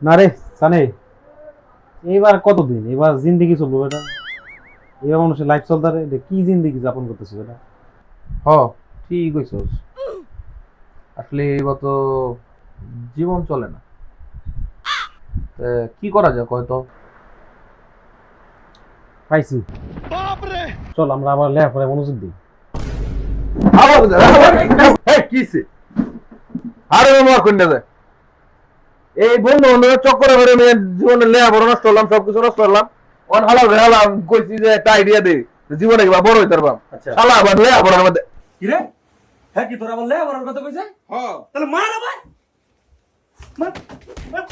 না রে সানে, এবার কতদিন, এবার জিন্দিগি চলবো এটা? এবার মানুষের লাইফ চলতে রে, কি জিন্দিগি যাপন করতেছে এটা? হ, ঠিক কইছস। আসলে এবার তো জীবন চলে না। কি করা যায় কয় তো? পাইছি, চল আমরা আবার লেখাপড়ায় মনোযোগ দিই। কিছে আরে মার কোন যায় এই বন্ধু বান্ধবের চক্করে ভরে মেয়ে জীবনে লেয়া বড় নষ্ট করলাম, সবকিছু নষ্ট করলাম। অন হালা হালাম কইছি যে একটা আইডিয়া দে, জীবনে কিবা বড় হইতে পারবাম। আচ্ছা শালা আবার লেয়া বড়ার মধ্যে কি রে? হ্যাঁ কি তোরা বললে আমার কথা কইছে? হ্যাঁ তাহলে মার আবার মার মার।